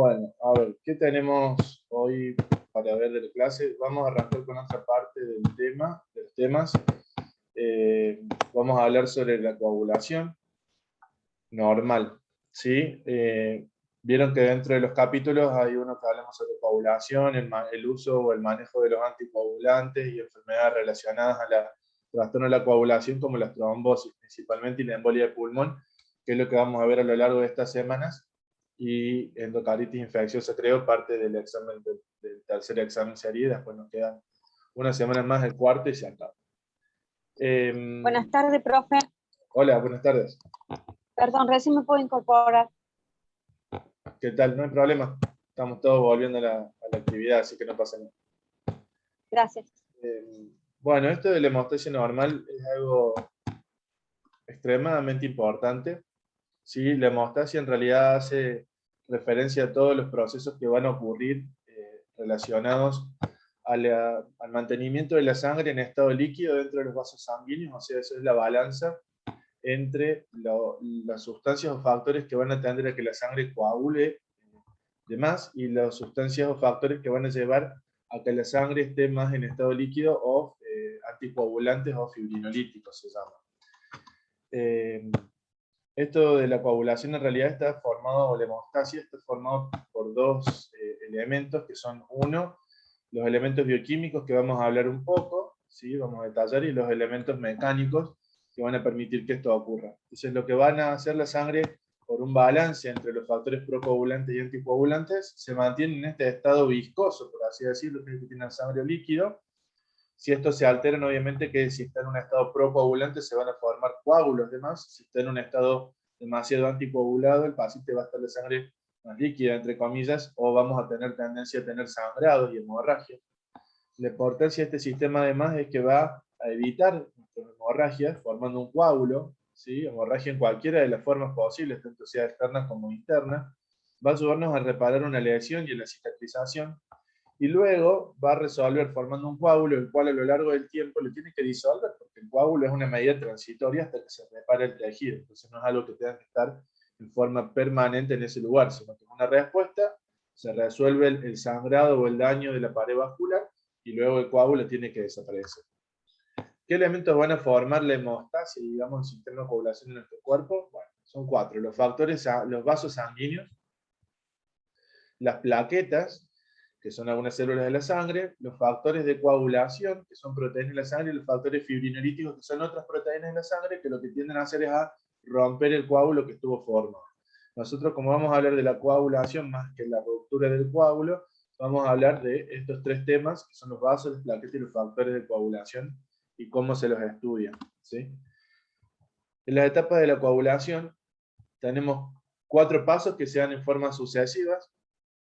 Bueno, a ver, ¿qué tenemos hoy para ver de la clase? Vamos a arrancar con otra parte del tema, de los temas. Vamos a hablar sobre la coagulación normal, ¿sí? Vieron que dentro de los capítulos hay uno que hablamos sobre coagulación, el uso o el manejo de los anticoagulantes y enfermedades relacionadas a la trastorno de la coagulación, como las trombosis principalmente y la embolia de pulmón, que es lo que vamos a ver a lo largo de estas semanas, y endocardititis infecciosa, creo, parte del examen del tercer examen sería, después nos quedan una semana más, el cuarto, y se acaba. Buenas tardes, profe. Hola, buenas tardes. Perdón, recién me puedo incorporar. ¿Qué tal? No hay problema. Estamos todos volviendo a la actividad, así que no pasa nada. Gracias. Bueno, esto de la hemostasia normal es algo extremadamente importante. ¿Sí? La hemostasia en realidad hace referencia a todos los procesos que van a ocurrir relacionados al mantenimiento de la sangre en estado líquido dentro de los vasos sanguíneos, o sea, eso es la balanza entre las sustancias o factores que van a tender a que la sangre coagule de más y las sustancias o factores que van a llevar a que la sangre esté más en estado líquido o anticoagulantes o fibrinolíticos se llama. Esto de la coagulación en realidad está formado, o la hemostasia está formado por dos elementos que son, uno, los elementos bioquímicos que vamos a hablar un poco, ¿sí? Vamos a detallar, y los elementos mecánicos que van a permitir que esto ocurra. Entonces lo que van a hacer la sangre por un balance entre los factores procoagulantes y anticoagulantes se mantiene en este estado viscoso, por así decirlo, que es el que tiene el sangre líquido. Si estos se alteran, obviamente que si está en un estado procoagulante se van a formar coágulos de más. Si está en un estado demasiado anticoagulado, el paciente va a estar de sangre más líquida, entre comillas, o vamos a tener tendencia a tener sangrado y hemorragia. La importancia de este sistema además es que va a evitar hemorragias formando un coágulo, ¿sí? Hemorragia en cualquiera de las formas posibles, tanto sea externa como interna. Va a ayudarnos a reparar una lesión y a la cicatrización, y luego va a resolver formando un coágulo, el cual a lo largo del tiempo lo tiene que disolver, porque el coágulo es una medida transitoria hasta que se repare el tejido. Entonces no es algo que tenga que estar en forma permanente en ese lugar, sino que es una respuesta, se resuelve el sangrado o el daño de la pared vascular, y luego el coágulo tiene que desaparecer. ¿Qué elementos van a formar la hemostasia, digamos, el sistema de coagulación en nuestro cuerpo? Bueno, son cuatro: los factores, los vasos sanguíneos, las plaquetas, que son algunas células de la sangre, los factores de coagulación, que son proteínas de la sangre, y los factores fibrinolíticos, que son otras proteínas de la sangre, que lo que tienden a hacer es a romper el coágulo que estuvo formado. Nosotros, como vamos a hablar de la coagulación más que la ruptura del coágulo, vamos a hablar de estos tres temas, que son los vasos, las plaquetas y los factores de coagulación, y cómo se los estudia, ¿sí? En las etapas de la coagulación tenemos 4 pasos que se dan en formas sucesivas.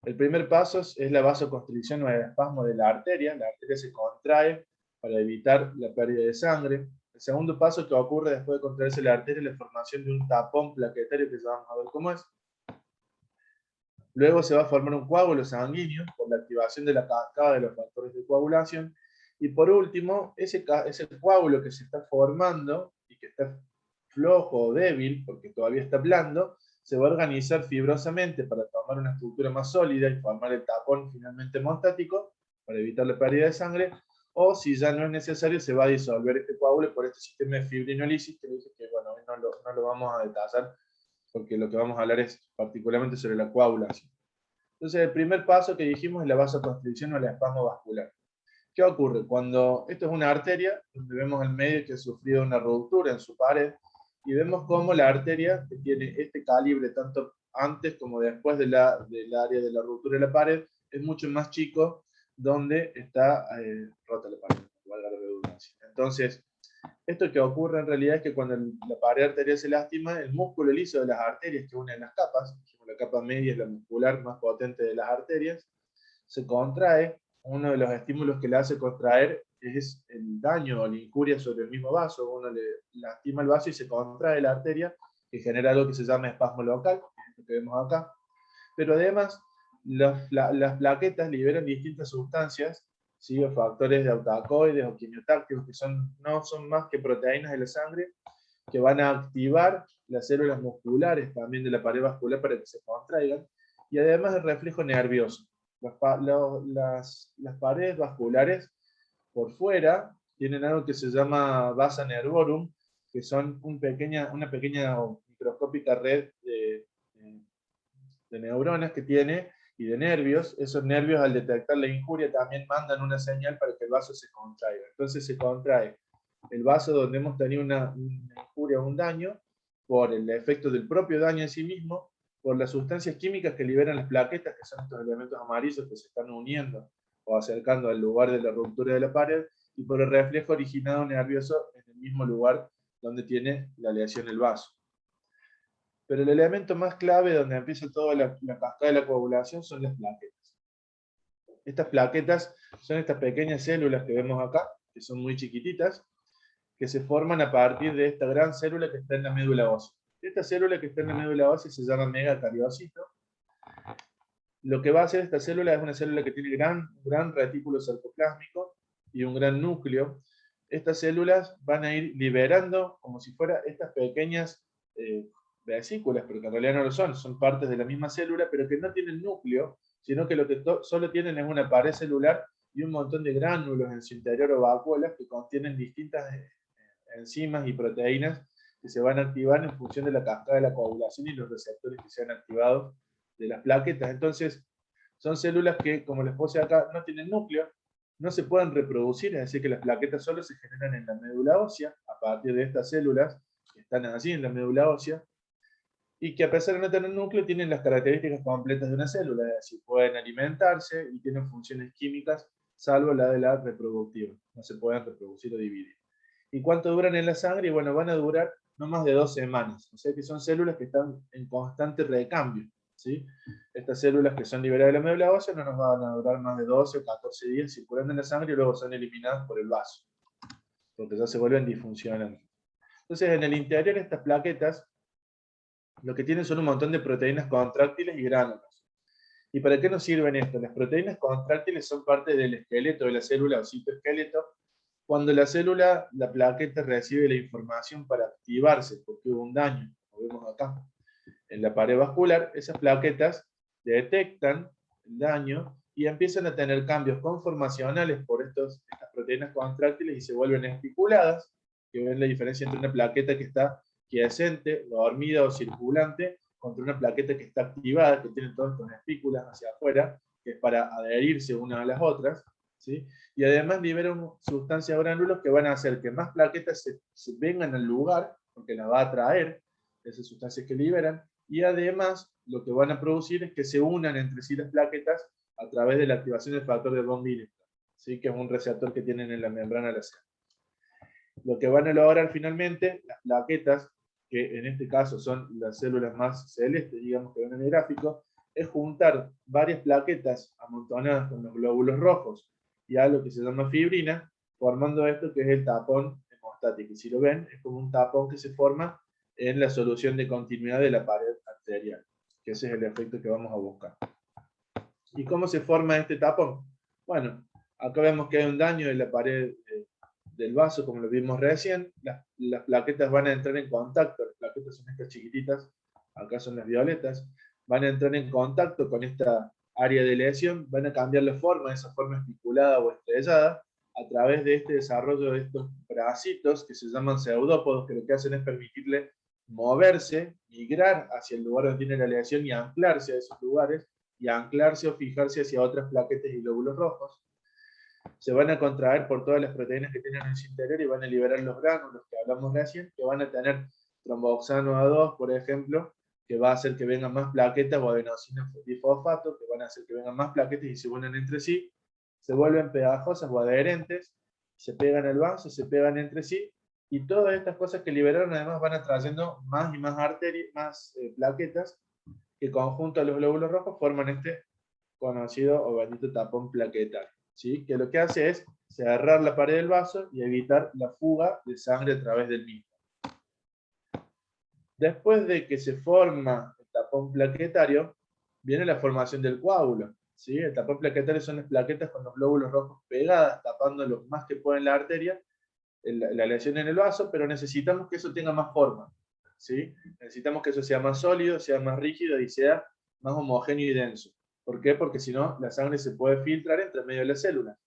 El primer paso es la vasoconstricción o el espasmo de la arteria se contrae para evitar la pérdida de sangre. El segundo paso que ocurre después de contraerse la arteria es la formación de un tapón plaquetario, que ya vamos a ver cómo es. Luego se va a formar un coágulo sanguíneo por la activación de la cascada de los factores de coagulación. Y por último, ese coágulo que se está formando y que está flojo o débil, porque todavía está blando, se va a organizar fibrosamente para tomar una estructura más sólida y formar el tapón finalmente hemostático para evitar la pérdida de sangre, o si ya no es necesario, se va a disolver este coágulo por este sistema de fibrinólisis, que dije que bueno, hoy no lo vamos a detallar, porque lo que vamos a hablar es particularmente sobre la coagulación. Entonces, el primer paso que dijimos es la vasoconstricción o el espasmo vascular. ¿Qué ocurre? Cuando esto es una arteria, donde vemos el medio que ha sufrido una ruptura en su pared, y vemos cómo la arteria, que tiene este calibre tanto antes como después del área de la ruptura de la pared, es mucho más chico donde está rota la pared, valga la redundancia. Entonces, esto que ocurre en realidad es que cuando la pared arterial se lastima, el músculo liso de las arterias que unen las capas, la capa media es la muscular más potente de las arterias, se contrae. Uno de los estímulos que le hace contraer es el daño o la incuria sobre el mismo vaso. Uno le lastima el vaso y se contrae la arteria, que genera algo que se llama espasmo local, que es lo que vemos acá. Pero además, las plaquetas liberan distintas sustancias, ¿sí? O factores de autacoides o quimiotácticos, que no son más que proteínas de la sangre, que van a activar las células musculares también de la pared vascular para que se contraigan. y además el reflejo nervioso. Las paredes vasculares por fuera tienen algo que se llama vasa nervorum, que son una pequeña microscópica red de neuronas que tiene y de nervios. Esos nervios, al detectar la injuria, también mandan una señal para que el vaso se contraiga. Entonces se contrae el vaso donde hemos tenido una injuria o un daño, por el efecto del propio daño en sí mismo, por las sustancias químicas que liberan las plaquetas, que son estos elementos amarillos que se están uniendo o acercando al lugar de la ruptura de la pared, y por el reflejo originado nervioso en el mismo lugar donde tiene la lesión el vaso. Pero el elemento más clave donde empieza toda la cascada de la coagulación son las plaquetas. Estas plaquetas son estas pequeñas células que vemos acá, que son muy chiquititas, que se forman a partir de esta gran célula que está en la médula ósea. Esta célula que está en la médula ósea se llama megacariocito. Lo que va a hacer esta célula es una célula que tiene gran retículo sarcoplásmico y un gran núcleo. Estas células van a ir liberando como si fueran estas pequeñas vesículas, pero que en realidad no lo son partes de la misma célula, pero que no tienen núcleo, sino que lo que solo tienen es una pared celular y un montón de gránulos en su interior o vacuolas que contienen distintas enzimas y proteínas que se van a activar en función de la cascada de la coagulación y los receptores que se han activado de las plaquetas. Entonces, son células que, como les puse acá, no tienen núcleo, no se pueden reproducir, es decir, que las plaquetas solo se generan en la médula ósea, a partir de estas células que están allí en la médula ósea, y que a pesar de no tener núcleo, tienen las características completas de una célula, es decir, pueden alimentarse y tienen funciones químicas, salvo la de la reproductiva, no se pueden reproducir o dividir. ¿Y cuánto duran en la sangre? Bueno, van a durar no más de 2 semanas, o sea que son células que están en constante recambio, ¿sí? Estas células que son liberadas de la médula ósea no nos van a durar más de 12 o 14 días, circulando en la sangre y luego son eliminadas por el vaso, porque ya se vuelven disfuncionales. Entonces, en el interior estas plaquetas lo que tienen son un montón de proteínas contráctiles y gránulos. ¿Y para qué nos sirven esto? Las proteínas contráctiles son parte del esqueleto de la célula o citoesqueleto. Cuando la célula, la plaqueta, recibe la información para activarse, porque hubo un daño, como vemos acá, en la pared vascular, esas plaquetas detectan el daño y empiezan a tener cambios conformacionales por estas proteínas contráctiles y se vuelven espiculadas, que ven la diferencia entre una plaqueta que está quiescente, dormida o circulante, contra una plaqueta que está activada, que tiene todas estas espículas hacia afuera, que es para adherirse una a las otras, ¿sí? Y además liberan sustancias gránulos que van a hacer que más plaquetas se vengan al lugar, porque las va a atraer, esas sustancias que liberan, y además lo que van a producir es que se unan entre sí las plaquetas a través de la activación del factor de von Willebrand, ¿sí? Que es un receptor que tienen en la membrana de la célula. Lo que van a lograr finalmente, las plaquetas, que en este caso son las células más celestes, digamos, que ven en el gráfico, es juntar varias plaquetas amontonadas con los glóbulos rojos y algo que se llama fibrina, formando esto que es el tapón hemostático. Y si lo ven, es como un tapón que se forma en la solución de continuidad de la pared arterial, que ese es el efecto que vamos a buscar. ¿Y cómo se forma este tapón? Bueno, acá vemos que hay un daño en la pared del vaso, como lo vimos recién. Las plaquetas van a entrar en contacto, las plaquetas son estas chiquititas, acá son las violetas, van a entrar en contacto con esta área de lesión, van a cambiar la forma, esa forma espiculada o estrellada, a través de este desarrollo de estos bracitos que se llaman pseudópodos, que lo que hacen es permitirle moverse, migrar hacia el lugar donde tiene la lesión y anclarse a esos lugares, y anclarse o fijarse hacia otras plaquetas y glóbulos rojos. Se van a contraer por todas las proteínas que tienen en su interior y van a liberar los gránulos que hablamos recién, que van a tener tromboxano A2, por ejemplo, que va a hacer que vengan más plaquetas, o adenosina difosfato, que van a hacer que vengan más plaquetas y se unan entre sí, se vuelven pegajosas o adherentes, se pegan al vaso, se pegan entre sí, y todas estas cosas que liberaron además van atrayendo más y más arterias, más plaquetas, que conjunto a los glóbulos rojos forman este conocido o bendito tapón plaquetario, ¿sí? Que lo que hace es cerrar la pared del vaso y evitar la fuga de sangre a través del mismo. Después de que se forma el tapón plaquetario, viene la formación del coágulo, ¿sí? El tapón plaquetario son las plaquetas con los glóbulos rojos pegadas, tapando lo más que pueden la arteria, la lesión en el vaso, pero necesitamos que eso tenga más forma, ¿sí? Necesitamos que eso sea más sólido, sea más rígido y sea más homogéneo y denso. ¿Por qué? Porque si no, la sangre se puede filtrar entre medio de las células.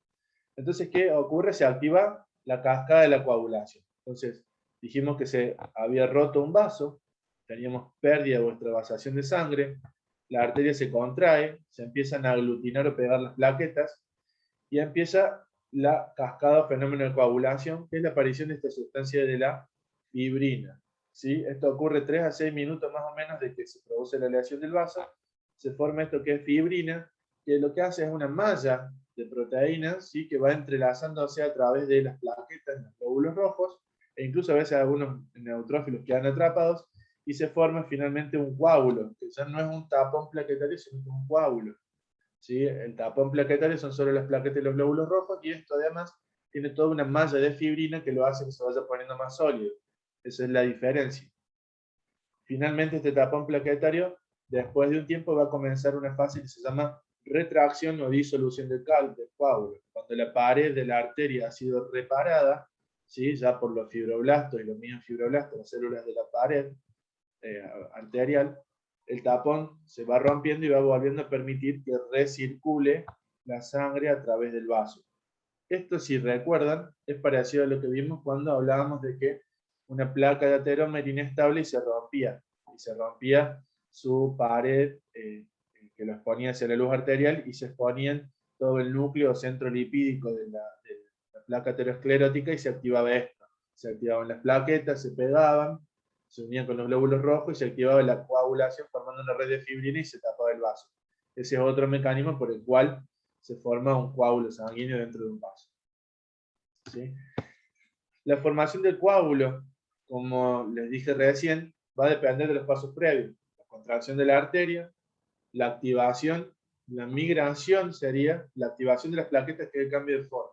Entonces, ¿qué ocurre? Se activa la cascada de la coagulación. Entonces, dijimos que se había roto un vaso, teníamos pérdida o extravasación de sangre, la arteria se contrae, se empiezan a aglutinar o pegar las plaquetas, y empieza la cascada o fenómeno de coagulación, que es la aparición de esta sustancia de la fibrina. ¿Sí? Esto ocurre 3 a 6 minutos más o menos de que se produce la aleación del vaso, se forma esto que es fibrina, que lo que hace es una malla de proteínas, ¿sí? Que va entrelazándose a través de las plaquetas en los glóbulos rojos, e incluso a veces algunos neutrófilos quedan atrapados, y se forma finalmente un coágulo, que ya no es un tapón plaquetario, sino que es un coágulo. ¿Sí? El tapón plaquetario son solo las plaquetas y los glóbulos rojos, y esto además tiene toda una malla de fibrina que lo hace que se vaya poniendo más sólido. Esa es la diferencia. Finalmente este tapón plaquetario, después de un tiempo, va a comenzar una fase que se llama retracción o disolución del coágulo. Cuando la pared de la arteria ha sido reparada, ¿sí? Ya por los fibroblastos y los miofibroblastos, las células de la pared arterial, el tapón se va rompiendo y va volviendo a permitir que recircule la sangre a través del vaso. Esto, si recuerdan, es parecido a lo que vimos cuando hablábamos de que una placa de aterómero inestable y se rompía su pared que lo exponía hacia la luz arterial, y se exponían todo el núcleo centro lipídico de la placa aterosclerótica, y se activaba esto. Se activaban las plaquetas, se pegaban, se unían con los glóbulos rojos y se activaba la coagulación formando una red de fibrina y se tapaba el vaso. Ese es otro mecanismo por el cual se forma un coágulo sanguíneo dentro de un vaso. ¿Sí? La formación del coágulo, como les dije recién, va a depender de los pasos previos. La contracción de la arteria, la activación, la migración sería la activación de las plaquetas, que es el cambio de forma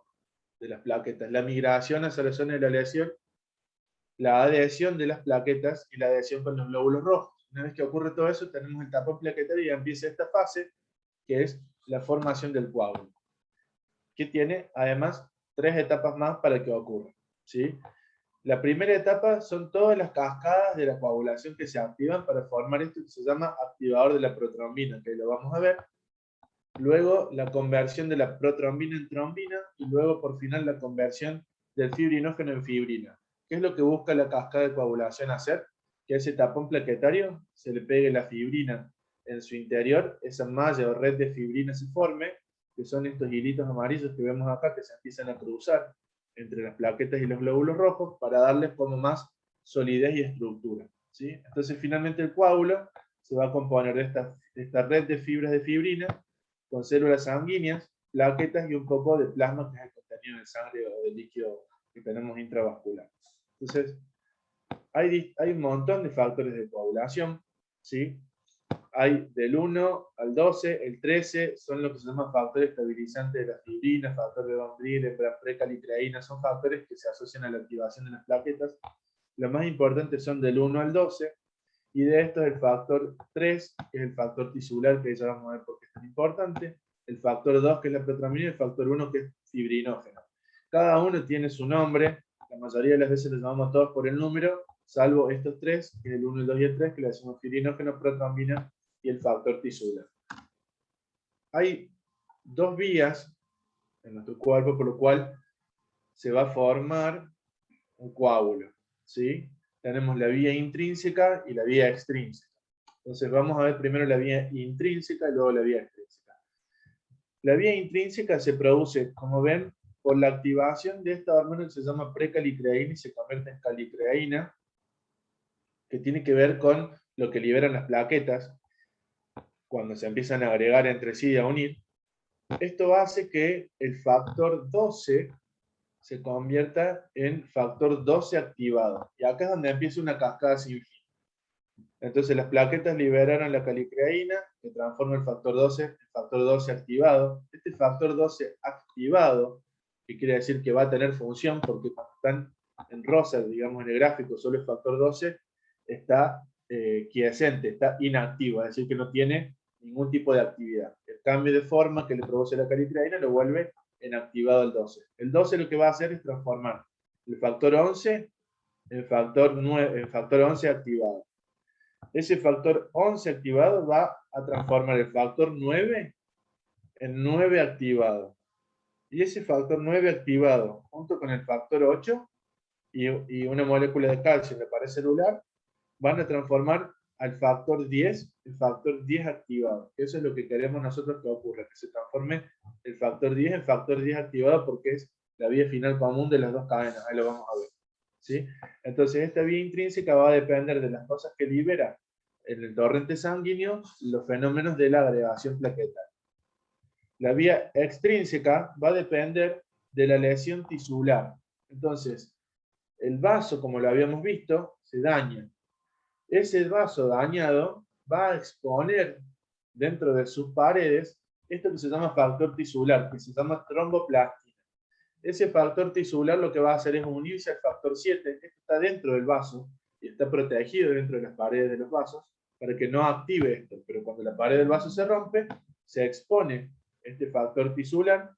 de las plaquetas, la migración hacia la zona de la lesión, la adhesión de las plaquetas y la adhesión con los glóbulos rojos. Una vez que ocurre todo eso, tenemos el tapón plaquetario y empieza esta fase, que es la formación del coágulo, que tiene además 3 etapas más para que ocurra. ¿Sí? La primera etapa son todas las cascadas de la coagulación que se activan para formar esto que se llama activador de la protrombina, que lo vamos a ver. Luego la conversión de la protrombina en trombina, y luego por final la conversión del fibrinógeno en fibrina. ¿Qué es lo que busca la cascada de coagulación hacer? Que a ese tapón plaquetario se le pegue la fibrina en su interior, esa malla o red de fibrina se forme, que son estos hilitos amarillos que vemos acá, que se empiezan a cruzar entre las plaquetas y los glóbulos rojos para darles como más solidez y estructura. ¿Sí? Entonces finalmente el coágulo se va a componer de esta red de fibras de fibrina, con células sanguíneas, plaquetas y un poco de plasma, que es el contenido de sangre o de líquido que tenemos intravascular. Entonces, hay un montón de factores de coagulación, ¿sí? Hay del 1 al 12, el 13 son lo que se llaman factores estabilizantes de la fibrina, factor de Von Willebrand, precalicreína, son factores que se asocian a la activación de las plaquetas. Los más importantes son del 1 al 12, y de estos el factor 3, que es el factor tisular, que ya vamos a ver por qué es tan importante, el factor 2, que es la protrombina, y el factor 1, que es fibrinógeno. Cada uno tiene su nombre, la mayoría de las veces los llamamos todos por el número, salvo estos 3, que es el 1, el 2 y el 3, que le decimos fibrinógeno, protrombina y el factor tisular. Hay 2 vías en nuestro cuerpo por lo cual se va a formar un coágulo, ¿sí? Tenemos la vía intrínseca y la vía extrínseca. Entonces vamos a ver primero la vía intrínseca y luego la vía extrínseca. La vía intrínseca se produce, como ven, por la activación de esta hormona que se llama precalicreína y se convierte en calicreína, que tiene que ver con lo que liberan las plaquetas cuando se empiezan a agregar entre sí y a unir. Esto hace que el factor 12 se convierta en factor 12 activado. Y acá es donde empieza una cascada sin fin. Entonces las plaquetas liberaron la calicreína, que transforma el factor 12 en factor 12 activado. Este factor 12 activado, que quiere decir que va a tener función, porque cuando están en rosa, digamos en el gráfico, solo el factor 12 está quiescente, está inactivo, es decir, que no tiene ningún tipo de actividad. El cambio de forma que le produce la calicreína lo vuelve en activado el 12. El 12 lo que va a hacer es transformar el factor 11 en factor 11 activado. ese factor 11 activado va a transformar el factor 9 en 9 activado. Y ese factor 9 activado, junto con el factor 8 y una molécula de calcio en la pared celular, van a transformar al factor 10, el factor 10 activado. Eso es lo que queremos nosotros que ocurra, que se transforme el factor 10 en factor 10 activado, porque es la vía final común de las dos cadenas. Ahí lo vamos a ver. ¿Sí? Entonces, esta vía intrínseca va a depender de las cosas que libera en el torrente sanguíneo, los fenómenos de la agregación plaquetal. La vía extrínseca va a depender de la lesión tisular. Entonces, el vaso, como lo habíamos visto, se daña. Ese vaso dañado va a exponer dentro de sus paredes esto que se llama factor tisular, que se llama tromboplastina. Ese factor tisular lo que va a hacer es unirse al factor 7, esto está dentro del vaso y está protegido dentro de las paredes de los vasos para que no active esto, pero cuando la pared del vaso se rompe, se expone este factor tisular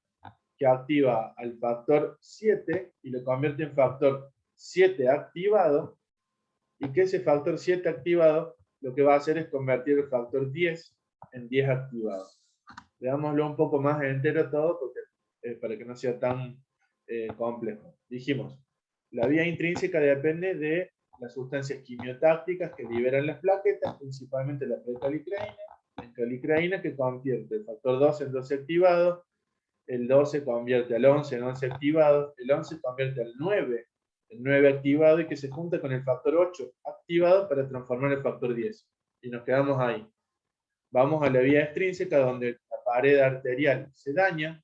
que activa al factor 7 y lo convierte en factor 7 activado, y que ese factor 7 activado lo que va a hacer es convertir el factor 10 en 10 activado. Veámoslo un poco más entero todo porque, para que no sea tan complejo. Dijimos, la vía intrínseca depende de las sustancias quimiotácticas que liberan las plaquetas, principalmente la precalicreína, la calicreína que convierte el factor 12 en 12 activado, el 12 convierte al 11 en 11 activado, el 11 convierte al 9 en 9 activado y que se junta con el factor 8 activado para transformar el factor 10. Y nos quedamos ahí. Vamos a la vía extrínseca donde la pared arterial se daña.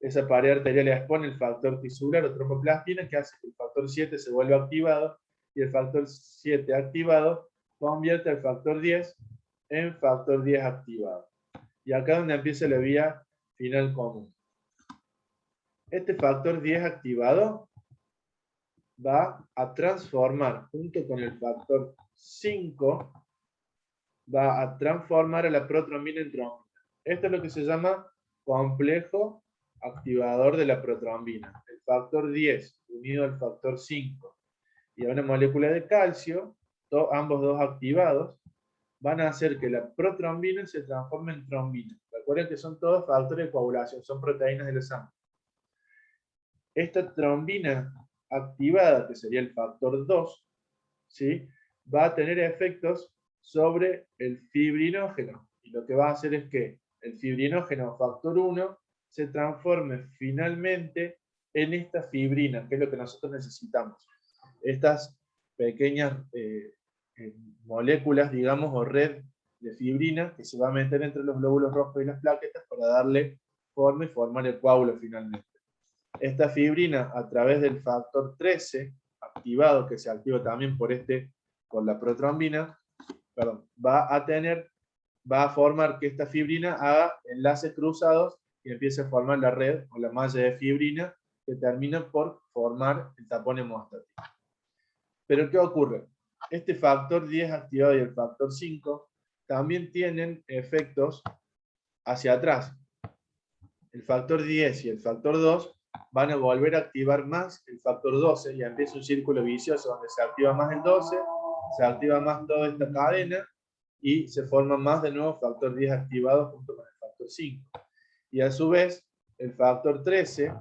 Esa pared arterial expone el factor tisular o tromboplastina que hace que el factor 7 se vuelva activado y el factor 7 activado convierte el factor 10 en factor 10 activado. Y acá es donde empieza la vía final común. Este factor 10 activado va a transformar, junto con el factor 5, va a transformar a la protrombina en trombina. Esto es lo que se llama complejo activador de la protrombina. El factor 10 unido al factor 5 y a una molécula de calcio, ambos dos activados, van a hacer que la protrombina se transforme en trombina. Recuerden que son todos factores de coagulación, son proteínas de la sangre. Esta trombina activada, que sería el factor 2, ¿sí?, va a tener efectos sobre el fibrinógeno. Y lo que va a hacer es que el fibrinógeno factor 1 se transforme finalmente en esta fibrina, que es lo que nosotros necesitamos. Estas pequeñas moléculas, digamos, o red de fibrina que se va a meter entre los glóbulos rojos y las plaquetas para darle forma y formar el coágulo finalmente. Esta fibrina, a través del factor 13 activado, que se activa también por la protrombina, va a formar que esta fibrina haga enlaces cruzados y empiece a formar la red o la malla de fibrina que termina por formar el tapón hemostático. Pero ¿qué ocurre? Este factor 10 activado y el factor 5 también tienen efectos hacia atrás. El factor 10 y el factor 2 van a volver a activar más el factor 12 y empieza un círculo vicioso donde se activa más el 12, se activa más toda esta cadena y se forma más de nuevo factor 10 activado junto con el factor 5. Y a su vez, el factor 13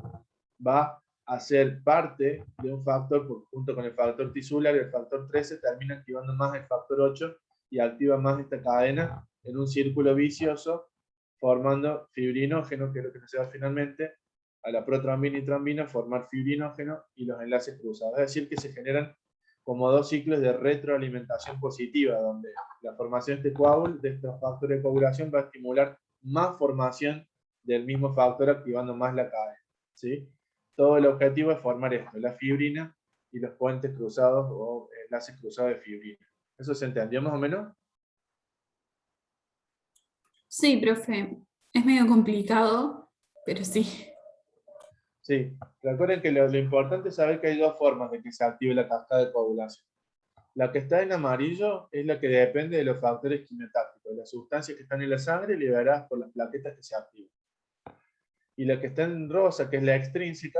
va a ser parte de un factor, junto con el factor tisular, y el factor 13 termina activando más el factor 8 y activa más esta cadena en un círculo vicioso, formando fibrinógeno, que es lo que nos lleva finalmente a la protrombina y trombina, formar fibrinógeno y los enlaces cruzados. Es decir, que se generan como dos ciclos de retroalimentación positiva, donde la formación de este coágulo, de estos factores de coagulación, va a estimular más formación del mismo factor, activando más la cadena, ¿sí? Todo el objetivo es formar esto, la fibrina y los puentes cruzados o enlaces cruzados de fibrina. ¿Eso se entendió más o menos? Sí, profe. Es medio complicado, pero sí. Sí. Recuerden que lo importante es saber que hay dos formas de que se active la cascada de coagulación. La que está en amarillo es la que depende de los factores quimiotácticos, de las sustancias que están en la sangre liberadas por las plaquetas que se activan. Y la que está en rosa, que es la extrínseca,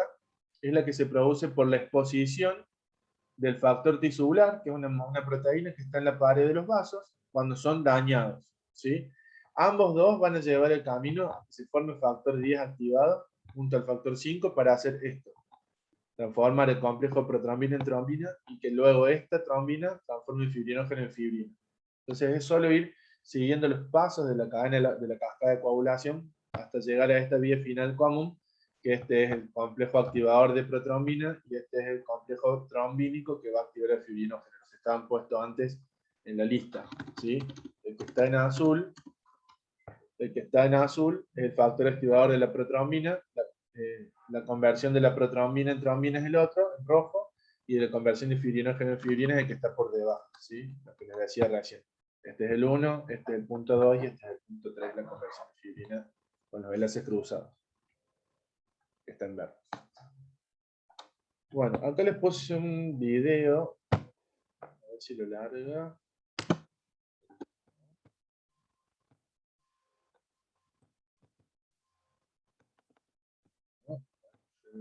es la que se produce por la exposición del factor tisular, que es una proteína que está en la pared de los vasos, cuando son dañados, ¿sí? Ambos dos van a llevar el camino a que se forme el factor 10 activado junto al factor 5 para hacer esto. Transformar el complejo protrombina en trombina y que luego esta trombina transforme el fibrinógeno en fibrina. Entonces es solo ir siguiendo los pasos de la cadena de la cascada de coagulación hasta llegar a esta vía final común, que este es el complejo activador de protrombina y este es el complejo trombínico que va a activar el fibrinógeno. Los estaban puestos antes en la lista, ¿sí? El que está en azul es el factor activador de la protrombina, la conversión de la protrombina en trombina es el otro, en rojo, y la conversión de fibrinógeno en fibrina es el que está por debajo, ¿sí? Lo que les decía recién. Este es el 1, este es el punto 2 y este es el punto 3, la conversión de fibrina con los enlaces cruzados, que está en verde. Bueno, acá les puse un video, a ver si lo larga.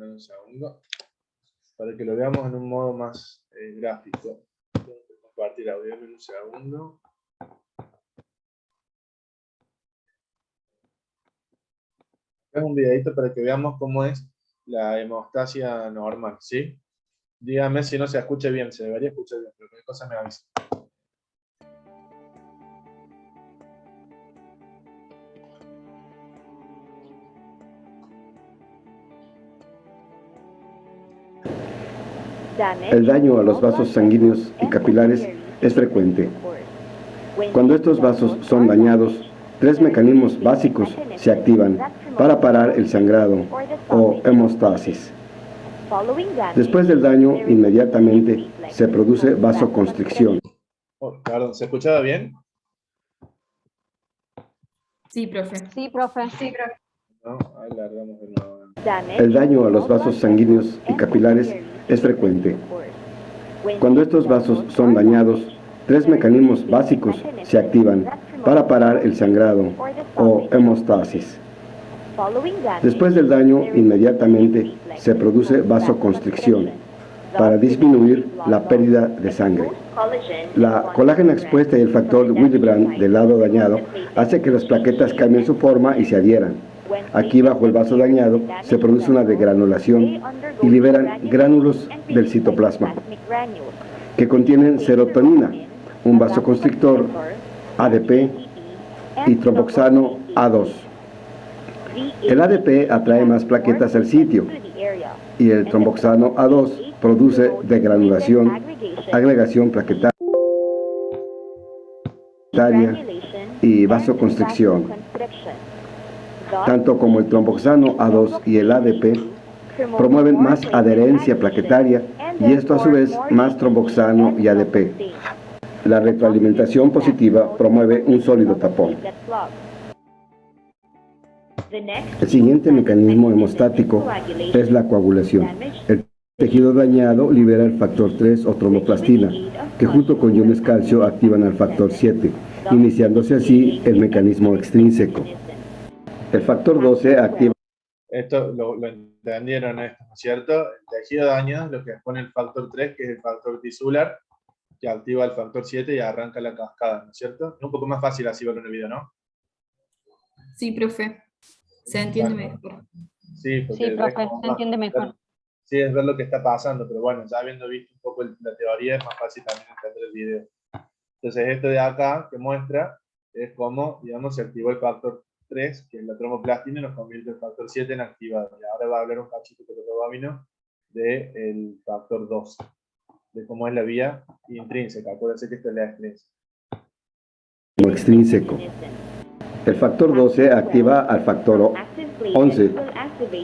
Un segundo, para que lo veamos en un modo más gráfico. Tengo que compartir audio en un segundo. Es un videito para que veamos cómo es la hemostasia normal, ¿sí? Dígame si no se escucha bien, se debería escuchar bien, pero cualquier cosa me avisa. El daño a los vasos sanguíneos y capilares es frecuente. Cuando estos vasos son dañados, tres mecanismos básicos se activan para parar el sangrado o hemostasis. Después del daño, inmediatamente se produce vasoconstricción. Oh, perdón, ¿se escuchaba bien? Sí, profe. Sí, profe. Sí, profe. No, ahí largamos de nuevo. El daño a los vasos sanguíneos y capilares es frecuente. Cuando estos vasos son dañados, tres mecanismos básicos se activan para parar el sangrado o hemostasis. Después del daño, inmediatamente se produce vasoconstricción para disminuir la pérdida de sangre. La colágena expuesta y el factor Willebrand del lado dañado hace que las plaquetas cambien su forma y se adhieran. Aquí bajo el vaso dañado se produce una degranulación y liberan gránulos del citoplasma que contienen serotonina, un vasoconstrictor, ADP y tromboxano A2. El ADP atrae más plaquetas al sitio y el tromboxano A2 produce degranulación, agregación plaquetaria y vasoconstricción. Tanto como el tromboxano A2 y el ADP promueven más adherencia plaquetaria y esto a su vez más tromboxano y ADP. La retroalimentación positiva promueve un sólido tapón. El siguiente mecanismo hemostático es la coagulación. El tejido dañado libera el factor 3 o tromboplastina, que junto con iones calcio activan al factor 7, iniciándose así el mecanismo extrínseco. El factor 12 activa... Esto lo entendieron, esto, ¿no es cierto? El tejido dañado, lo que expone el factor 3, que es el factor tisular, que activa el factor 7 y arranca la cascada, ¿no es cierto? Es un poco más fácil así verlo en el video, ¿no? Sí, profe. Se entiende mejor. Sí, porque Sí, profe, se entiende mejor. Sí, es ver lo que está pasando, pero bueno, ya habiendo visto un poco la teoría, es más fácil también entender el video. Entonces, esto de acá que muestra es cómo, digamos, se activó el factor 3, que es la tromboplastina, y nos convierte el factor 7 en activado. Y ahora va a hablar un cachito que lo domino del factor 2, de cómo es la vía intrínseca. Acuérdense que esto es la extrínseca. Extrínseco. El factor 12 activa al factor 11,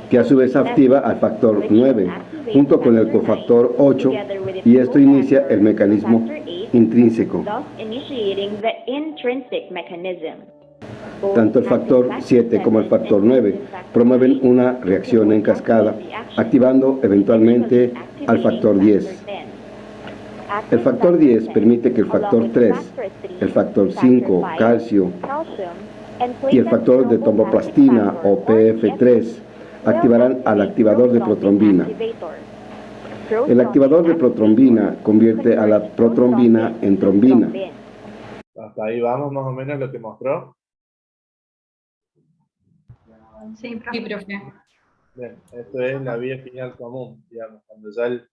que a su vez activa al factor 9, junto con el cofactor 8, y esto inicia el mecanismo intrínseco. Tanto el factor 7 como el factor 9 promueven una reacción en cascada, activando eventualmente al factor 10. El factor 10 permite que el factor 3, el factor 5, calcio, y el factor de tromboplastina o PF3 activarán al activador de protrombina. El activador de protrombina convierte a la protrombina en trombina. Hasta ahí vamos más o menos lo que mostró. Sí, profe. Bien, esto es la vía final común, digamos, cuando ya el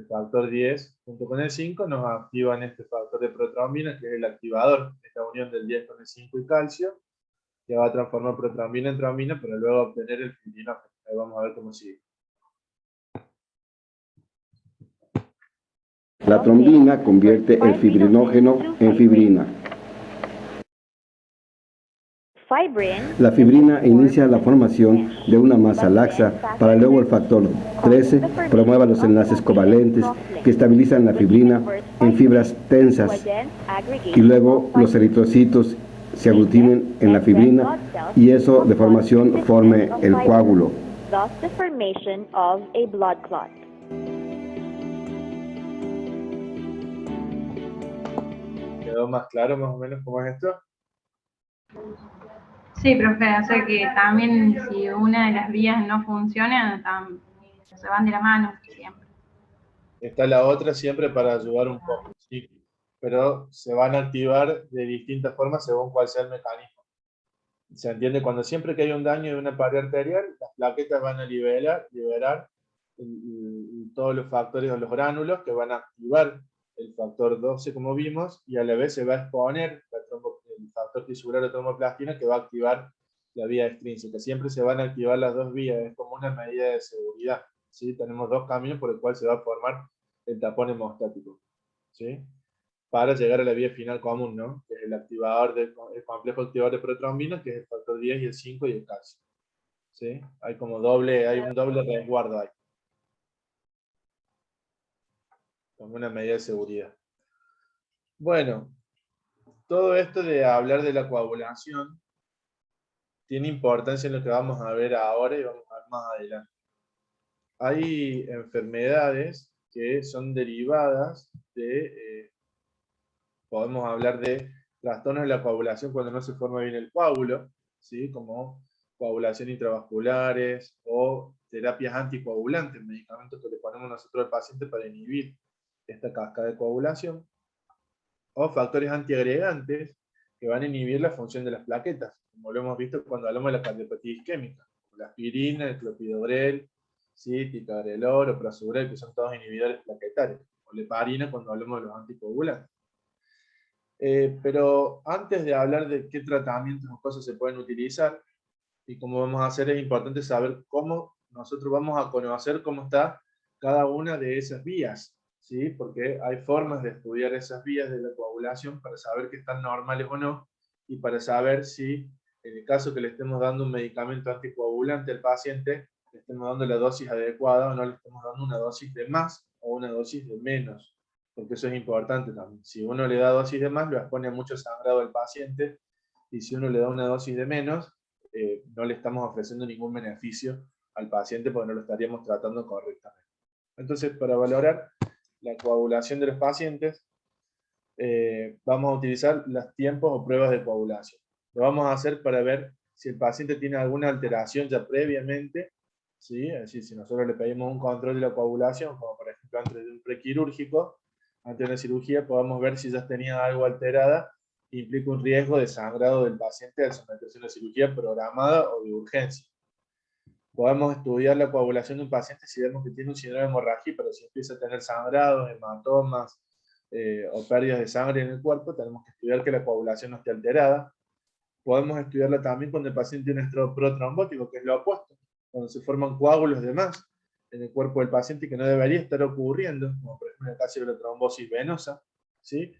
factor 10 junto con el 5 nos activan este factor de protrombina, que es el activador, esta unión del 10 con el 5 y calcio, que va a transformar protrombina en trombina, pero luego obtener el fibrinógeno. Ahí vamos a ver cómo sigue. La trombina convierte el fibrinógeno en fibrina. La fibrina inicia la formación de una masa laxa para luego el factor 13 promueva los enlaces covalentes que estabilizan la fibrina en fibras tensas y luego los eritrocitos se aglutinen en la fibrina y eso de formación forme el coágulo. ¿Quedó más claro más o menos cómo es esto? Sí, profe, o sea que también si una de las vías no funciona, se van de la mano siempre. Está la otra siempre para ayudar un poco, ¿sí? Pero se van a activar de distintas formas según cuál sea el mecanismo. Se entiende cuando siempre que hay un daño de una pared arterial, las plaquetas van a liberar todos los factores o los gránulos que van a activar el factor 12 como vimos, y a la vez se va a exponer el factor tisular o tromboplastina que va a activar la vía extrínseca. Siempre se van a activar las dos vías, es como una medida de seguridad, ¿sí? Tenemos dos caminos por el cual se va a formar el tapón hemostático, ¿sí? Para llegar a la vía final común, ¿no? Que es el activador el complejo activador de protrombina, que es el factor 10 y el 5 y el calcio, ¿sí? Hay un doble resguardo ahí, como una medida de seguridad. Bueno, todo esto de hablar de la coagulación tiene importancia en lo que vamos a ver ahora y vamos a ver más adelante. Hay enfermedades que son derivadas de, podemos hablar de trastornos de la coagulación cuando no se forma bien el coágulo, ¿sí? Como coagulación intravasculares o terapias anticoagulantes, medicamentos que le ponemos nosotros al paciente para inhibir esta cascada de coagulación, o factores antiagregantes que van a inhibir la función de las plaquetas, como lo hemos visto cuando hablamos de la cardiopatía isquémica, como la aspirina, el clopidogrel, ¿sí? Ticagrelor o prasugrel, que son todos inhibidores plaquetarios, o la heparina cuando hablamos de los anticoagulantes. Pero antes de hablar de qué tratamientos o cosas se pueden utilizar y cómo vamos a hacer, es importante saber cómo nosotros vamos a conocer cómo está cada una de esas vías, ¿sí? Porque hay formas de estudiar esas vías de la coagulación para saber que están normales o no, y para saber si, en el caso que le estemos dando un medicamento anticoagulante al paciente, le estemos dando la dosis adecuada o no le estemos dando una dosis de más o una dosis de menos, porque eso es importante también. Si uno le da dosis de más, lo expone a mucho sangrado al paciente, y si uno le da una dosis de menos, no le estamos ofreciendo ningún beneficio al paciente porque no lo estaríamos tratando correctamente. Entonces, para valorar la coagulación de los pacientes, vamos a utilizar los tiempos o pruebas de coagulación. Lo vamos a hacer para ver si el paciente tiene alguna alteración ya previamente, ¿sí? Es decir, si nosotros le pedimos un control de la coagulación, como por ejemplo antes de un prequirúrgico, antes de una cirugía, podemos ver si ya tenía algo alterada, implica un riesgo de sangrado del paciente al someterse a una cirugía programada o de urgencia. Podemos estudiar la coagulación de un paciente si vemos que tiene un síndrome de hemorragia, pero si empieza a tener sangrados, hematomas o pérdidas de sangre en el cuerpo, tenemos que estudiar que la coagulación no esté alterada. Podemos estudiarla también cuando el paciente tiene estrés protrombótico, que es lo opuesto, cuando se forman coágulos de más en el cuerpo del paciente que no debería estar ocurriendo, como por ejemplo en el caso de la trombosis venosa, ¿sí?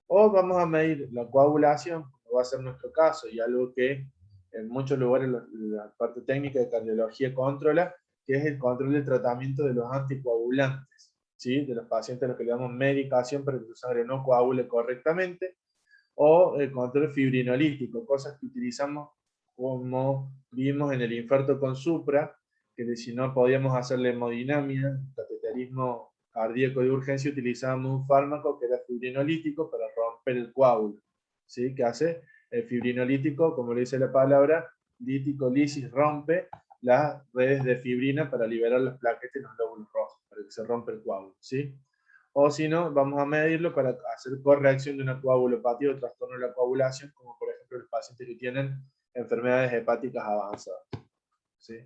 O vamos a medir la coagulación, como va a ser nuestro caso, y algo que en muchos lugares la parte técnica de cardiología controla, que es el control del tratamiento de los anticoagulantes, ¿sí? De los pacientes a los que le damos medicación para que su sangre no coagule correctamente, o el control fibrinolítico, cosas que utilizamos como vimos en el infarto con supra, que si no podíamos hacerle hemodinamia, cateterismo cardíaco de urgencia, utilizábamos un fármaco que era fibrinolítico para romper el coágulo, ¿sí? ¿Qué hace? El fibrinolítico, como le dice la palabra, lítico, lisis, rompe, las redes de fibrina para liberar las plaquetas en los glóbulos rojos, para que se rompa el coágulo, ¿sí? O si no, vamos a medirlo para hacer corrección de una coagulopatía o trastorno de la coagulación, como por ejemplo los pacientes que tienen enfermedades hepáticas avanzadas, ¿sí?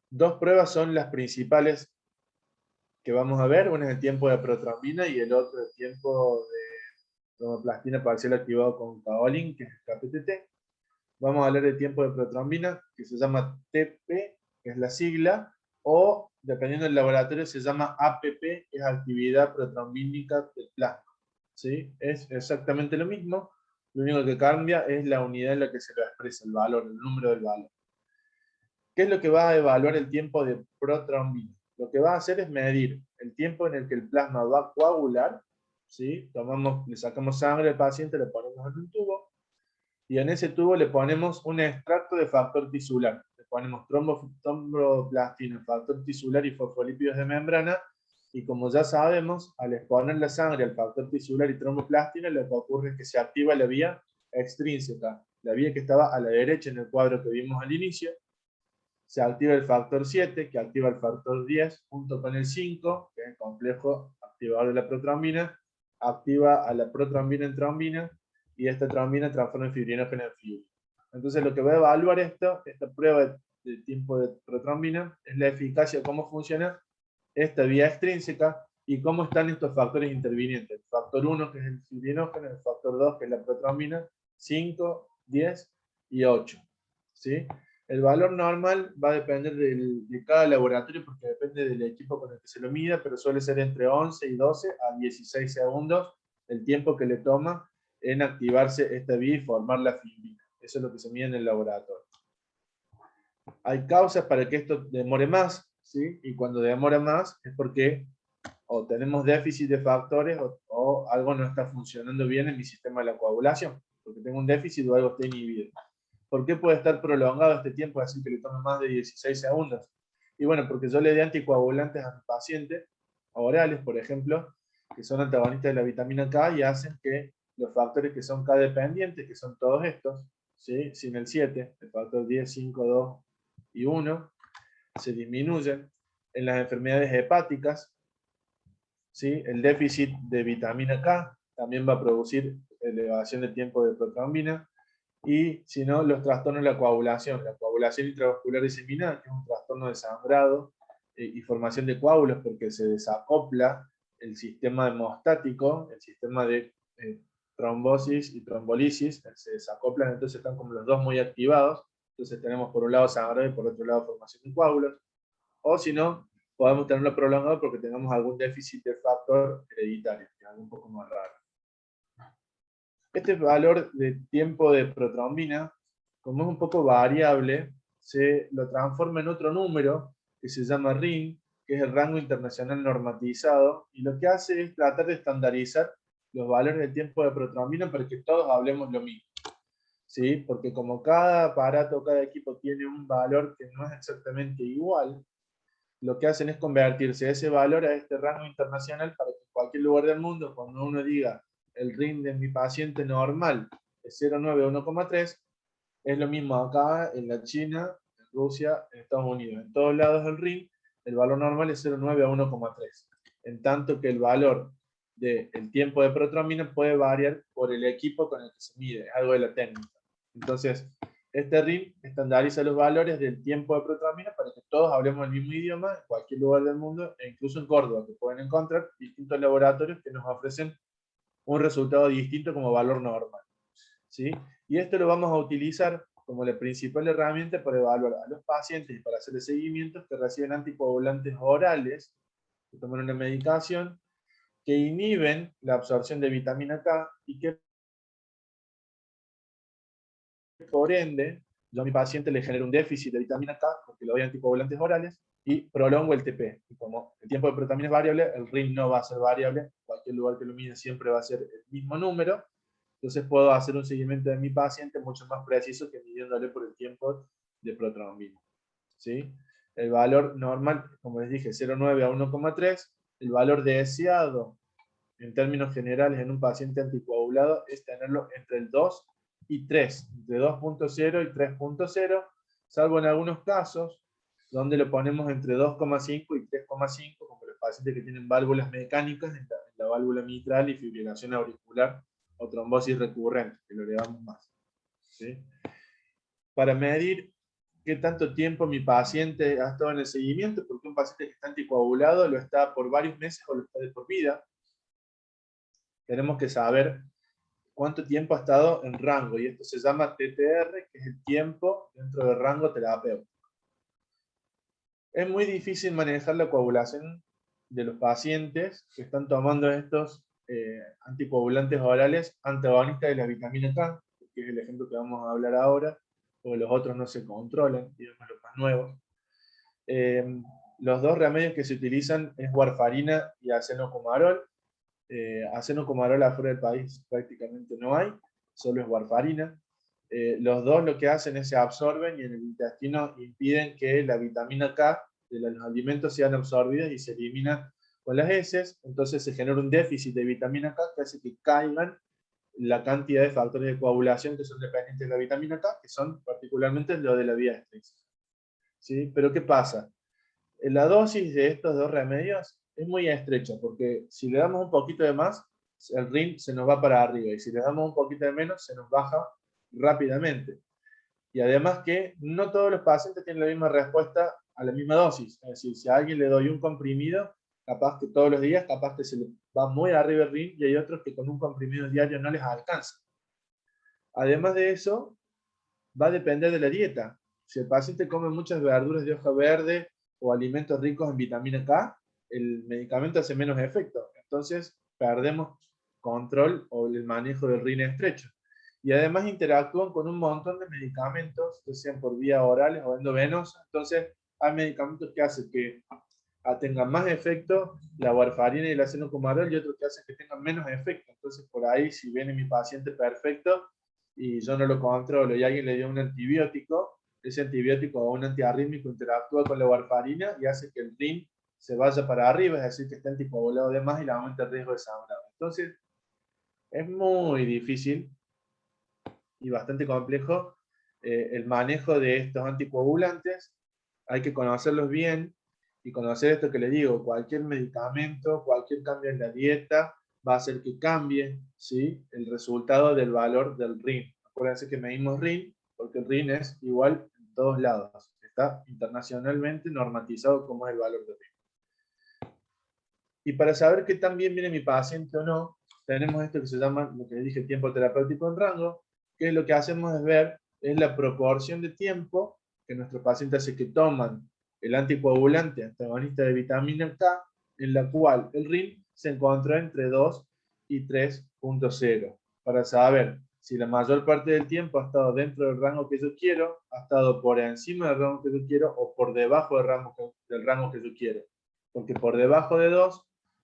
Dos pruebas son las principales que vamos a ver, una es el tiempo de protrombina y el otro el tiempo de tromoplastina parcial activado con kaolin, que es el KPTT. Vamos a hablar del tiempo de protrombina, que se llama TP, que es la sigla, o dependiendo del laboratorio se llama APP, que es actividad protrombínica del plasma, ¿sí? Es exactamente lo mismo, lo único que cambia es la unidad en la que se lo expresa, el valor, el número del valor. ¿Qué es lo que va a evaluar el tiempo de protrombina? Lo que va a hacer es medir el tiempo en el que el plasma va a coagular, ¿sí? Le sacamos sangre al paciente, le ponemos en un tubo, y en ese tubo le ponemos un extracto de factor tisular. Le ponemos tromboplastina, factor tisular y fosfolípidos de membrana, y como ya sabemos, al exponer la sangre al factor tisular y tromboplastina, lo que ocurre es que se activa la vía extrínseca, la vía que estaba a la derecha en el cuadro que vimos al inicio. Se activa el factor 7, que activa el factor 10, junto con el 5, que es el complejo activador de la protrombina, activa a la protrombina en trombina, y esta trombina transforma en fibrinógeno en fibra. Entonces lo que va a evaluar esta prueba de tiempo de protrombina, es la eficacia, cómo funciona esta vía extrínseca, y cómo están estos factores intervinientes. El factor 1, que es el fibrinógeno, el factor 2, que es la protrombina, 5, 10 y 8. ¿Sí? El valor normal va a depender de cada laboratorio, porque depende del equipo con el que se lo mida, pero suele ser entre 11 y 12 a 16 segundos el tiempo que le toma en activarse esta vía y formar la fibrina. Eso es lo que se mide en el laboratorio. Hay causas para que esto demore más, ¿sí? Y cuando demora más es porque o tenemos déficit de factores o algo no está funcionando bien en mi sistema de la coagulación, porque tengo un déficit o algo está inhibido. ¿Por qué puede estar prolongado este tiempo, así que le tome más de 16 segundos? Y bueno, porque yo le di anticoagulantes a mi paciente, orales, por ejemplo, que son antagonistas de la vitamina K y hacen que los factores que son K dependientes, que son todos estos, ¿sí? Sin el 7, el factor 10, 5, 2 y 1, se disminuyen. En las enfermedades hepáticas, ¿sí? El déficit de vitamina K también va a producir elevación del tiempo de protrombina. Y si no, los trastornos de la coagulación intravascular diseminada, que es un trastorno de sangrado y formación de coágulos, porque se desacopla el sistema hemostático, el sistema de trombosis y trombolisis, se desacoplan, entonces están como los dos muy activados, entonces tenemos por un lado sangrado y por otro lado formación de coágulos, o si no, podemos tenerlo prolongado porque tengamos algún déficit de factor hereditario, que es algo un poco más raro. Este valor de tiempo de protrombina, como es un poco variable, se lo transforma en otro número que se llama RIN, que es el rango internacional normatizado, y lo que hace es tratar de estandarizar los valores de tiempo de protrombina para que todos hablemos lo mismo. ¿Sí? Porque como cada aparato, cada equipo tiene un valor que no es exactamente igual, lo que hacen es convertirse ese valor a este rango internacional para que en cualquier lugar del mundo, cuando uno diga el RIN de mi paciente normal es 0,9 a 1,3, es lo mismo acá en la China, en Rusia, en Estados Unidos. En todos lados del RIN, el valor normal es 0,9 a 1,3. En tanto que el valor del tiempo de protrombina puede variar por el equipo con el que se mide, es algo de la técnica. Entonces, este RIN estandariza los valores del tiempo de protrombina para que todos hablemos el mismo idioma en cualquier lugar del mundo, e incluso en Córdoba, que pueden encontrar distintos laboratorios que nos ofrecen un resultado distinto como valor normal, ¿sí? Y esto lo vamos a utilizar como la principal herramienta para evaluar a los pacientes y para hacerle seguimientos que reciben anticoagulantes orales, que toman una medicación, que inhiben la absorción de vitamina K y que por ende, yo a mi paciente le genero un déficit de vitamina K porque le doy anticoagulantes orales y prolongo el TP. Y como el tiempo de protrombina es variable, el RIN no va a ser variable, en cualquier lugar que lo mide siempre va a ser el mismo número, entonces puedo hacer un seguimiento de mi paciente mucho más preciso que midiéndole por el tiempo de protrombina. ¿Sí? El valor normal, como les dije, 0,9 a 1,3, el valor deseado en términos generales en un paciente anticoagulado es tenerlo entre el 2 y 3, entre 2.0 y 3.0, salvo en algunos casos, donde lo ponemos entre 2,5 y 3,5, como los pacientes que tienen válvulas mecánicas en la válvula mitral y fibrilación auricular o trombosis recurrente, que lo elevamos más. ¿Sí? Para medir qué tanto tiempo mi paciente ha estado en el seguimiento, porque un paciente que está anticoagulado lo está por varios meses o lo está de por vida, tenemos que saber cuánto tiempo ha estado en rango, y esto se llama TTR, que es el tiempo dentro del rango terapéutico. Es muy difícil manejar la coagulación de los pacientes que están tomando estos anticoagulantes orales antagonistas de la vitamina K, que es el ejemplo que vamos a hablar ahora, porque los otros no se controlan, digamos los más nuevos. Los dos remedios que se utilizan es warfarina y acenocumarol. Acenocumarol afuera del país prácticamente no hay, solo es warfarina. Los dos lo que hacen es se absorben y en el intestino impiden que la vitamina K de los alimentos sean absorbidas y se elimina con las heces, entonces se genera un déficit de vitamina K que hace que caigan la cantidad de factores de coagulación que son dependientes de la vitamina K, que son particularmente lo de la vía extrínseca. ¿Sí? Pero ¿qué pasa? La dosis de estos dos remedios es muy estrecha, porque si le damos un poquito de más, el RIN se nos va para arriba, y si le damos un poquito de menos, se nos baja rápidamente. Y además que no todos los pacientes tienen la misma respuesta a la misma dosis. Es decir, si a alguien le doy un comprimido, capaz que todos los días, capaz que se le va muy arriba el RIN, y hay otros que con un comprimido diario no les alcanza. Además de eso, va a depender de la dieta. Si el paciente come muchas verduras de hoja verde o alimentos ricos en vitamina K, el medicamento hace menos efecto. Entonces, perdemos control o el manejo del RIN estrecho. Y además interactúan con un montón de medicamentos, ya sean por vía orales o endovenosa. Entonces, hay medicamentos que hacen que tengan más efecto la warfarina y el acenocumarol, y otros que hacen que tengan menos efecto. Entonces, por ahí, si viene mi paciente perfecto y yo no lo controlo y alguien le dio un antibiótico, ese antibiótico o un antiarrítmico interactúa con la warfarina y hace que el RIN se vaya para arriba, es decir, que esté anticoagulado de más y le aumenta el riesgo de sangrado. Entonces, es muy difícil y bastante complejo el manejo de estos anticoagulantes. Hay que conocerlos bien y conocer esto que les digo: cualquier medicamento, cualquier cambio en la dieta va a hacer que cambie, ¿sí?, el resultado del valor del RIN. Acuérdense que medimos RIN porque el RIN es igual en todos lados. Está internacionalmente normatizado como es el valor del RIN. Y para saber qué tan bien viene mi paciente o no, tenemos esto que se llama, lo que les dije, tiempo terapéutico en rango, que lo que hacemos es ver es la proporción de tiempo que nuestros pacientes hace que toman el anticoagulante antagonista de vitamina K, en la cual el RIN se encontró entre 2 y 3.0, para saber si la mayor parte del tiempo ha estado dentro del rango que yo quiero, ha estado por encima del rango que yo quiero, o por debajo del rango que yo quiero. Porque por debajo de 2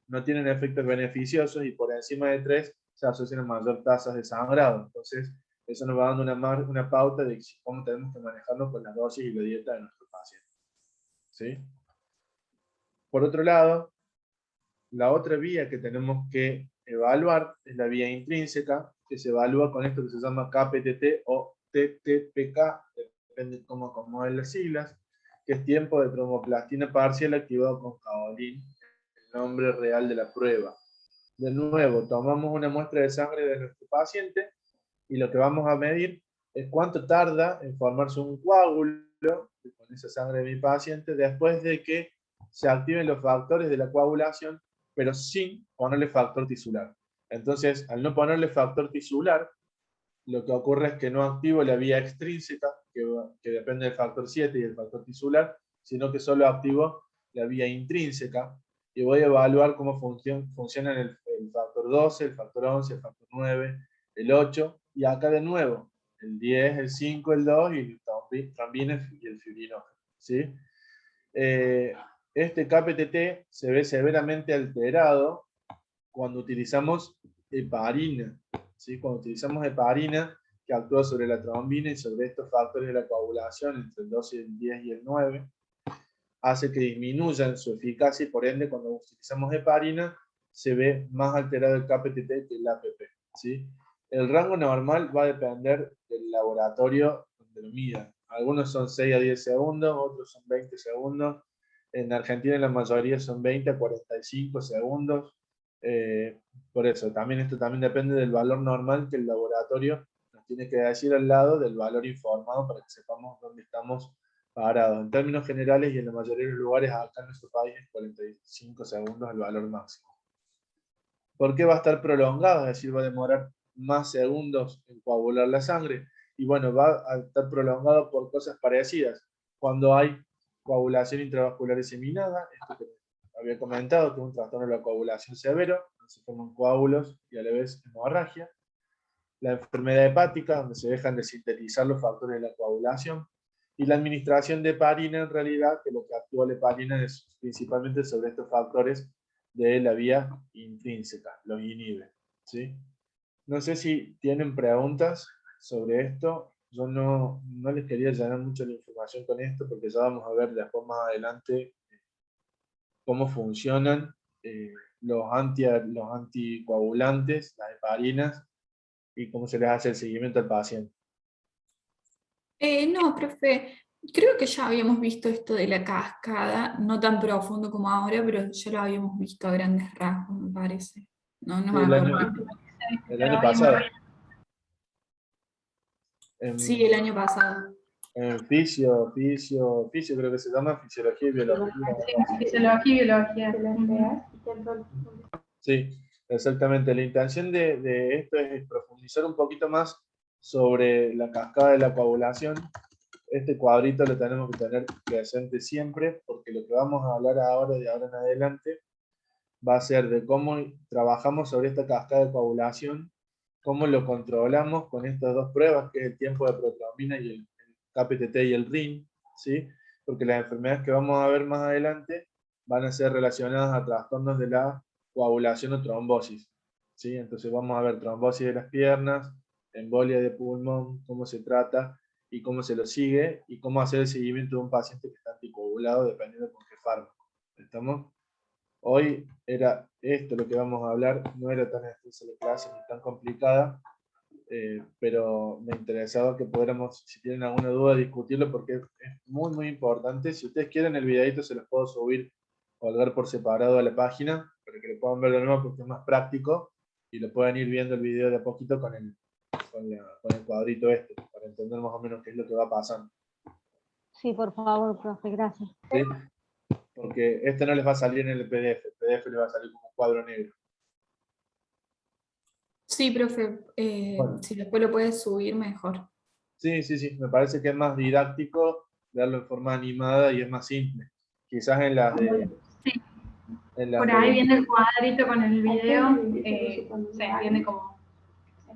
no tienen efectos beneficiosos, y por encima de 3 se asocian a mayor tasas de sangrado. Entonces, eso nos va dando una pauta de cómo tenemos que manejarnos con la dosis y la dieta de nuestros pacientes. ¿Sí? Por otro lado, la otra vía que tenemos que evaluar es la vía intrínseca, que se evalúa con esto que se llama KPTT o TTPK, depende de cómo acomoden las siglas, que es tiempo de tromboplastina parcial activado con caolín, el nombre real de la prueba. De nuevo, tomamos una muestra de sangre de nuestro paciente y lo que vamos a medir es cuánto tarda en formarse un coágulo con esa sangre de mi paciente después de que se activen los factores de la coagulación, pero sin ponerle factor tisular. Entonces, al no ponerle factor tisular, lo que ocurre es que no activo la vía extrínseca, que depende del factor 7 y del factor tisular, sino que solo activo la vía intrínseca, y voy a evaluar cómo funcionan el factor 12, el factor 11, el factor 9, el 8, y acá de nuevo, el 10, el 5, el 2, y también el fibrinógeno. ¿Sí? Este KPTT se ve severamente alterado cuando utilizamos heparina. ¿Sí? Cuando utilizamos heparina, que actúa sobre la trombina y sobre estos factores de la coagulación entre el 12, el 10 y el 9, hace que disminuyan su eficacia, y por ende, cuando utilizamos heparina, se ve más alterado el KPTT que el APP. ¿Sí? El rango normal va a depender del laboratorio donde lo midan. algunos son 6 a 10 segundos, otros son 20 segundos. En Argentina la mayoría son 20 a 45 segundos. Por eso, esto también depende del valor normal que el laboratorio nos tiene que decir al lado del valor informado para que sepamos dónde estamos parados. En términos generales y en la mayoría de los lugares acá en nuestro país es 45 segundos el valor máximo. ¿Por qué va a estar prolongado? Es decir, va a demorar más segundos en coagular la sangre. Y bueno, va a estar prolongado por cosas parecidas. Cuando hay coagulación intravascular diseminada, esto que había comentado, que es un trastorno de la coagulación severo, donde se forman coágulos y a la vez hemorragia. La enfermedad hepática, donde se dejan de sintetizar los factores de la coagulación. Y la administración de heparina, en realidad, que lo que actúa la heparina es principalmente sobre estos factores de la vía intrínseca, los inhibe, ¿sí? No sé si tienen preguntas sobre esto. Yo no les quería llenar mucho la información con esto, porque ya vamos a ver después más adelante cómo funcionan los anticoagulantes, las heparinas, y cómo se les hace el seguimiento al paciente. No, profe, creo que ya habíamos visto esto de la cascada, no tan profundo como ahora, pero ya lo habíamos visto a grandes rasgos, me parece. No Sí, me acuerdo. el año pasado. Sí, el año pasado. En fisio creo que se llama, fisiología y biología. Sí, fisiología y biología. Sí, exactamente. La intención de esto es profundizar un poquito más sobre la cascada de la coagulación. Este cuadrito lo tenemos que tener presente siempre, porque lo que vamos a hablar ahora, de ahora en adelante, va a ser de cómo trabajamos sobre esta cascada de coagulación, cómo lo controlamos con estas dos pruebas, que es el tiempo de protrombina y el KPTT y el RIN, ¿sí? Porque las enfermedades que vamos a ver más adelante van a ser relacionadas a trastornos de la coagulación o trombosis, ¿sí? Entonces vamos a ver trombosis de las piernas, embolia de pulmón, cómo se trata y cómo se lo sigue, y cómo hacer el seguimiento de un paciente que está anticoagulado dependiendo con qué fármaco. ¿Estamos? Hoy era esto lo que vamos a hablar, no era tan extensa la clase ni tan complicada, pero me interesaba que pudiéramos, si tienen alguna duda, discutirlo, porque es muy, muy importante. Si ustedes quieren el videito, se los puedo subir, colgar por separado a la página, para que lo puedan ver de nuevo, porque es más práctico, y lo pueden ir viendo el video de a poquito con el cuadrito este, para entender más o menos qué es lo que va pasando. Sí, por favor, profe, gracias. ¿Sí? Porque este no les va a salir en el PDF les va a salir como un cuadro negro. Sí, profe, Bueno. si después lo puedes subir, mejor. Sí, me parece que es más didáctico verlo en forma animada y es más simple. Quizás en las de... Sí. En las por ahí viendo el cuadrito con el video, se entiende como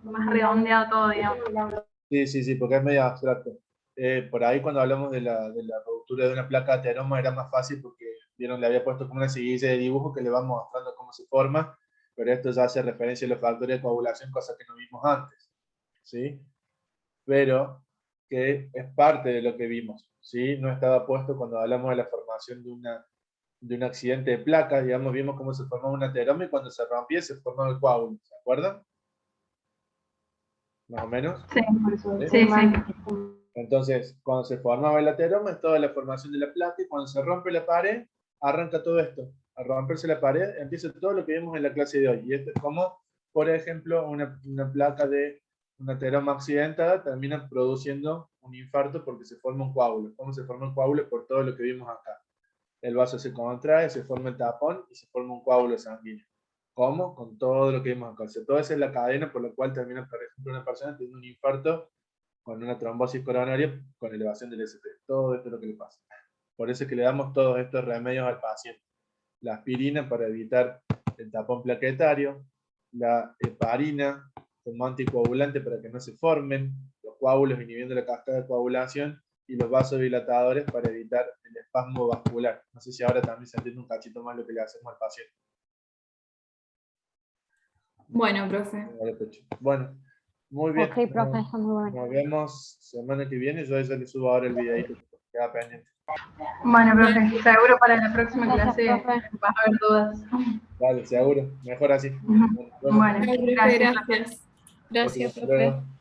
más redondeado todo, digamos. Sí, porque es medio abstracto. Por ahí cuando hablamos de la ruptura de una placa de ateroma era más fácil porque, vieron, le había puesto como una seguidilla de dibujo que le va mostrando cómo se forma, pero esto ya hace referencia a los factores de coagulación, cosa que no vimos antes, ¿sí? Pero que es parte de lo que vimos, ¿sí? No estaba puesto cuando hablamos de la formación de un accidente de placa, digamos, vimos cómo se formaba un ateroma y cuando se rompía se formaba el coágulo, ¿se acuerdan? Más o menos. Sí. Entonces, cuando se formaba el ateroma es toda la formación de la placa, y cuando se rompe la pared, arranca todo esto. Al romperse la pared, empieza todo lo que vimos en la clase de hoy. Y esto es como, por ejemplo, una placa de una ateroma accidentada termina produciendo un infarto porque se forma un coágulo. ¿Cómo se forma un coágulo? Por todo lo que vimos acá. El vaso se contrae, se forma el tapón y se forma un coágulo sanguíneo. ¿Cómo? Con todo lo que vimos acá. O sea, toda esa es la cadena por la cual termina, por ejemplo, una persona teniendo un infarto con una trombosis coronaria con elevación del SP. Todo esto es lo que le pasa. Por eso es que le damos todos estos remedios al paciente. La aspirina para evitar el tapón plaquetario, la heparina como anticoagulante para que no se formen los coágulos inhibiendo la cascada de coagulación, y los vasodilatadores para evitar el espasmo vascular. No sé si ahora también se entiende un cachito más lo que le hacemos al paciente. Bueno, profe. Bueno, muy bien. Ok, profe, está muy bueno. Nos vemos semana que viene. Yo a ella le subo ahora el videito que queda pendiente. Bueno, profe, seguro para la próxima Gracias, clase profe. vas a haber dudas. Dale, seguro. Mejor así. Bueno, Profe, gracias. gracias. Gracias, Hasta profe. luego.